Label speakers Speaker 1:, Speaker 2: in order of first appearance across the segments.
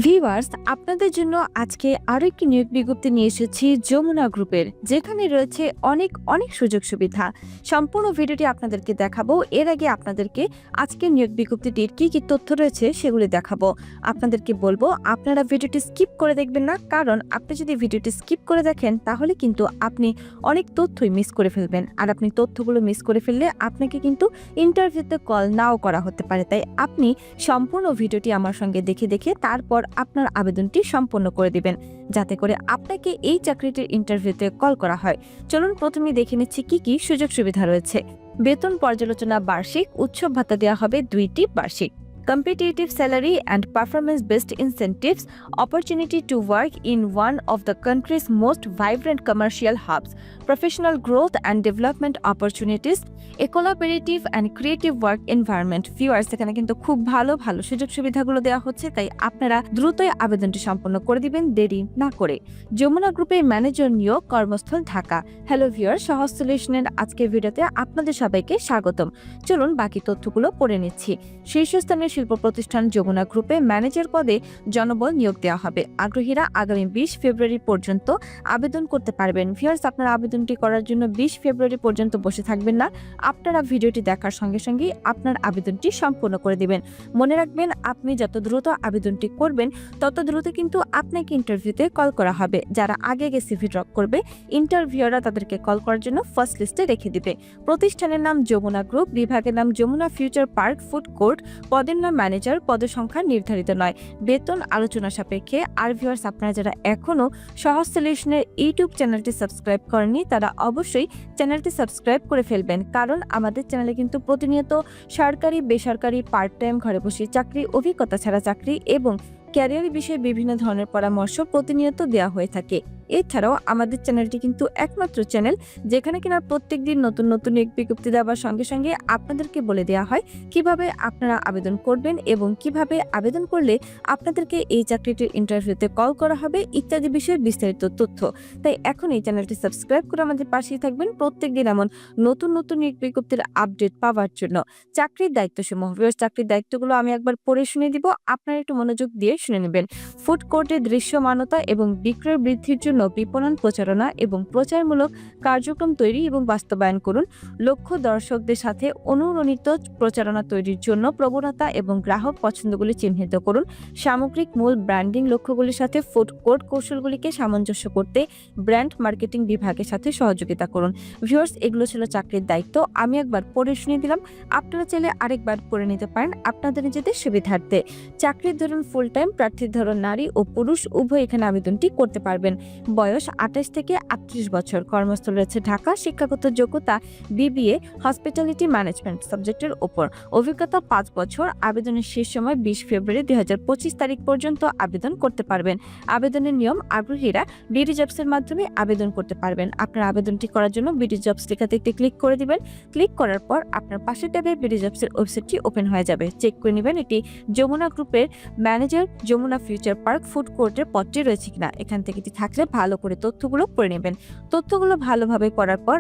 Speaker 1: Viewers, আপনাদের জন্য আজকে আরো একটি নিয়োগ বিজ্ঞপ্তি নিয়ে এসেছি যমুনা গ্রুপের, যেখানে রয়েছে অনেক অনেক সুযোগ সুবিধা। সম্পূর্ণ ভিডিওটি আপনাদেরকে দেখাবো। এর আগে আপনাদেরকে আজকের নিয়োগ বিজ্ঞপ্তিটির কি কি তথ্য রয়েছে সেগুলি দেখাবো। আপনাদেরকে বলবো আপনারা ভিডিওটি স্কিপ করে দেখবেন না, কারণ আপনি যদি ভিডিওটি স্কিপ করে দেখেন তাহলে কিন্তু আপনি অনেক তথ্যই মিস করে ফেলবেন। আর আপনি তথ্যগুলো মিস করে ফেললে আপনাকে কিন্তু ইন্টারভিউতে কল নাও করা হতে পারে। তাই আপনি সম্পূর্ণ ভিডিওটি আমার সঙ্গে দেখে দেখে তারপর আপনার আবেদনটি সম্পন্ন করে দিবেন, যাতে করে আপনাকে এই চাকরিটির ইন্টারভিউতে কল করা হয়। চলুন প্রথমে দেখে নিচ্ছি কি কি সুযোগ সুবিধা রয়েছে। বেতন পর্যালোচনা বার্ষিক, উৎসব ভাতা দেওয়া হবে 2টি বার্ষিক। Competitive salary and performance-based incentives, opportunity to work in one of the country's most vibrant commercial hubs, professional growth and development opportunities, a collaborative and creative work environment. Viewers, এখানে কিন্তু খুব ভালো ভালো সুযোগ সুবিধাগুলো দেওয়া হচ্ছে, তাই আপনারা দ্রুতই আবেদনটি সম্পন্ন করে দিবেন দেরি না করে। যমুনা গ্রুপের ম্যানেজার নিয়োগ, কর্মস্থল ঢাকা। হ্যালো ভিউয়ার, সহজ সলিউশনের আজকের ভিডিওতে আপনাদের সবাইকে স্বাগতম। চলুন বাকি তথ্যগুলো পড়ে নিচ্ছি। শীর্ষস্থানীয় শিল্প প্রতিষ্ঠান যমুনা গ্রুপে ম্যানেজার পদে জনবল নিয়োগ দেওয়া হবে। আগ্রহীরা আগামী 20 ফেব্রুয়ারি পর্যন্ত আবেদন করতে পারবেন। ভিউয়ার্স, আপনারা আবেদনটি করার জন্য 20 ফেব্রুয়ারি পর্যন্ত বসে থাকবেন না। আপনারা ভিডিওটি দেখার সঙ্গে সঙ্গে আপনার আবেদনটি সম্পূর্ণ করে দিবেন। মনে রাখবেন, আপনি যত দ্রুত আবেদনটি করবেন তত দ্রুত কিন্তু আপনাকে ইন্টারভিউতে কল করা হবে। যারা আগে গিয়ে সিভি ড্রপ করবে, ইন্টারভিউয়াররা তাদেরকে কল করার জন্য ফার্স্ট লিস্টে রেখে দিবে। প্রতিষ্ঠানের নাম যমুনা গ্রুপ, বিভাগের নাম Jamuna future park food court, পদের নাম ম্যানেজার, পদের সংখ্যা নির্ধারিত নয়, বেতন আলোচনা সাপেক্ষে। আর ভিউয়ার্স, আপনারা যারা এখনো সহজ সলিউশনের ইউটিউব চ্যানেলটি সাবস্ক্রাইব করেননি তারা অবশ্যই চ্যানেলটি সাবস্ক্রাইব করে ফেলবেন, কারণ আমাদের চ্যানেলে কিন্তু প্রতিনিয়ত সরকারি, বেসরকারি, পার্ট টাইম, ঘরে বসে চাকরি, অভিজ্ঞতা ছাড়া চাকরি এবং ক্যারিয়ার বিষয়ে বিভিন্ন ধরনের পরামর্শ প্রতিনিয়ত দেওয়া হয়ে থাকে। এছাড়াও আমাদের চ্যানেলটি কিন্তু একমাত্র চ্যানেল যেখানে কিনা প্রত্যেকদিন নতুন নতুন নিয়োগ বিজ্ঞপ্তি দেওয়ার সঙ্গে সঙ্গে আপনাদেরকে বলে দেওয়া হয় কিভাবে আপনারা আবেদন করবেন এবং কিভাবে আবেদন করলে আপনাদেরকে এই চাকরিটির ইন্টারভিউতে কল করা হবে ইত্যাদি বিষয়ে বিস্তারিত তথ্য। তাই এখন এই চ্যানেলটি সাবস্ক্রাইব করে আমাদের পাশেই থাকবেন প্রত্যেকদিন এমন নতুন নতুন নিয়োগ বিজ্ঞপ্তির আপডেট পাওয়ার জন্য। চাকরির দায়িত্বসমূহ, চাকরির দায়িত্বগুলো আমি একবার পড়ে শুনে দিব, আপনারা একটু মনোযোগ দিয়ে শুনে নেবেন। ফুড কোর্টের দৃশ্যমানতা এবং বিক্রয় বৃদ্ধির জন্য বিপণন, প্রচারণা এবং প্রচারমূলক কার্যক্রম তৈরি এবং বাস্তবায়ন করুন। লক্ষ্য দর্শকদের সাথে অনুরণিত প্রচারণা তৈরির জন্য প্রবণতা এবং গ্রাহক পছন্দগুলি চিহ্নিত করুন। সামগ্রিক মূল ব্র্যান্ডিং লক্ষ্যগুলির সাথে ফুড কোর্ট কৌশলগুলিকে সামঞ্জস্য করতে ব্র্যান্ড মার্কেটিং বিভাগের সাথে সহযোগিতা করুন। ভিউয়ার্স, এগুলো ছিল চাকরির দায়িত্ব। আমি একবার পড়ে শুনিয়ে দিলাম, আপনারা চাইলে আরেকবার পড়ে নিতে পারেন আপনাদের নিজেদের সুবিধার্থে। চাকরির ধরন ফুল টাইম, প্রার্থীর ধরন নারী ও পুরুষ উভয় এখানে আবেদনটি করতে পারবেন। বয়স 28 থেকে 38 বছর। কর্মস্থল রয়েছে ঢাকা। শিক্ষাগত যোগ্যতা বিবিএ হসপিটালিটি ম্যানেজমেন্ট সাবজেক্টের উপর। অভিজ্ঞতা 5 বছর। আবেদনের শেষ সময় 20 ফেব্রুয়ারি 2025 তারিখ পর্যন্ত আবেদন করতে পারবেন। আবেদনের নিয়ম, আগ্রহীরা বিডি জবসের মাধ্যমে আবেদন করতে পারবেন। আপনার আবেদনটি করার জন্য বিডি জবস লেখাতে একটি ক্লিক করে দিবেন। ক্লিক করার পর আপনার পাশের ট্যাবে বিডি জবসের ওয়েবসাইটটি ওপেন হয়ে যাবে। চেক করে নেবেন এটি যমুনা গ্রুপের manager Jamuna future park food কোর্টের পদটি রয়েছে কিনা। এখান থেকে এটি থাকলে ভালো করে তথ্যগুলো পড়ে নেবেন। তথ্যগুলো ভালোভাবে পড়ার পর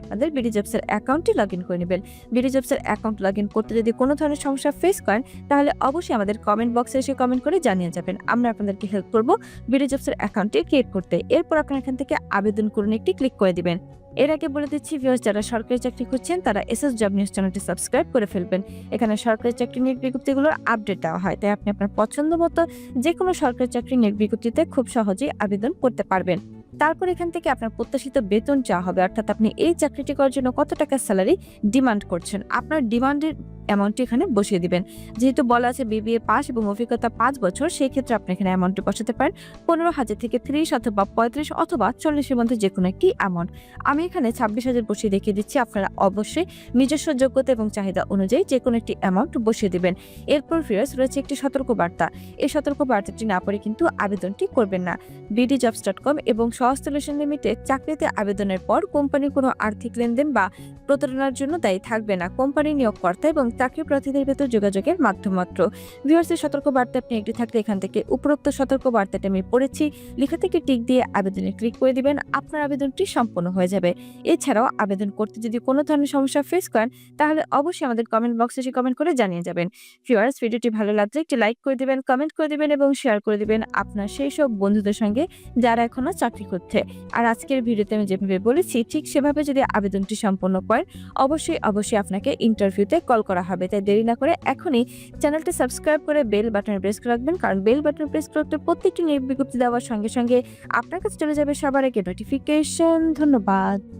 Speaker 1: আপনাদের বিডি জবসের অ্যাকাউন্টটি লগ ইন করে নেবেন। বিডি জবসের অ্যাকাউন্ট লগ ইন করতে যদি কোনো ধরনের সমস্যা ফেস করেন তাহলে অবশ্যই আমাদের কমেন্ট বক্সে এসে কমেন্ট করে জানিয়ে যাবেন। আমরা আপনাদেরকে হেল্প করব বিডি জবসের অ্যাকাউন্টটি ক্রিয়েট করতে। এরপর আপনারা এখান থেকে আবেদন করুন একটি ক্লিক করে দিবেন। এর আগে বলে দিচ্ছি ভিউয়ার্স, যারা সরকারি চাকরি খুঁজছেন তারা এসএস জব নিউজ চ্যানেলটি সাবস্ক্রাইব করে ফেলবেন। এখানে সরকারি চাকরি নিয়োগ বিজ্ঞপ্তিগুলোর আপডেট দেওয়া হয়, তাই আপনি আপনার পছন্দ মতো যে কোনো সরকারি চাকরি নিয়োগ বিজ্ঞপ্তিতে খুব সহজেই আবেদন করতে পারবেন। তারপর এখান থেকে আপনার প্রত্যাশিত বেতন চাওয়া হবে, অর্থাৎ আপনি এই চাকরিটি করার জন্য কত টাকা স্যালারি ডিমান্ড করছেন, আপনার ডিমান্ডের অ্যামাউন্টটি এখানে বসিয়ে দিবেন। যেহেতু বলা আছে বিবিএ পাস এবং অভিজ্ঞতা 5 বছর, সেই ক্ষেত্রে আপনি এখানে অ্যামাউন্টটি বসাতে পারেন 15,000 থেকে 30 অথবা 35 অথবা 40 এর মধ্যে যে কোনো একটি অ্যামাউন্ট। আমি এখানে 26,000 বসিয়ে দেখিয়ে দিচ্ছি। আপনারা অবশ্যই নিজস্ব যোগ্যতা এবং চাহিদা অনুযায়ী যে কোনো একটি অ্যামাউন্ট বসিয়ে দিবেন। এরপর ভিউয়ার্স, রয়েছে একটি সতর্কবার্তা। এই সতর্কবার্তাটি না পড়ে কিন্তু আবেদনটি করবেন না। bdjobs.com এবং সহজ সলিউশন লিমিটেড চাকরিতে আবেদনের পর কোম্পানির কোনো আর্থিক লেনদেন বা প্রতারণার জন্য দায়ী থাকবে না। কোম্পানি, নিয়োগকর্তা এবং চাকরি প্রার্থীদের ভেতর যোগাযোগের মাধ্যম মাত্র। ভিউয়ার্সের সতর্ক বার্তা আপনি একটু থাকলে এখান থেকে উপরোক্ত সতর্ক বার্তাটা আমি পড়েছি লেখা থেকে টিক দিয়ে আবেদনে ক্লিক করে দিবেন, আপনার আবেদনটি সম্পূর্ণ হয়ে যাবে। এছাড়াও আবেদন করতে যদি কোনো ধরনের সমস্যা ফেস করেন তাহলে অবশ্যই আমাদের কমেন্ট বক্সে এসে কমেন্ট করে জানিয়ে যাবেন। ভিউয়ার্স, ভিডিওটি ভালো লাগলে একটি লাইক করে দিবেন, কমেন্ট করে দিবেন এবং শেয়ার করে দিবেন আপনার সেই সব বন্ধুদের সঙ্গে যারা এখনো চাকরি করছে। আর আজকের ভিডিওতে আমি যেভাবে বলেছি ঠিক সেভাবে যদি আবেদনটি সম্পন্ন করেন অবশ্যই আপনাকে ইন্টারভিউতে কল করা হবে। তাই দেরি না করে এখনই চ্যানেলটি সাবস্ক্রাইব করে বেল বাটনে প্রেস করে রাখবেন, কারণ বেল বাটনে প্রেস করতে প্রত্যেকটি নিয়োগ বিজ্ঞপ্তি দেওয়ার সঙ্গে সঙ্গে আপনার কাছে চলে যাবে সবার আগে নোটিফিকেশন। ধন্যবাদ।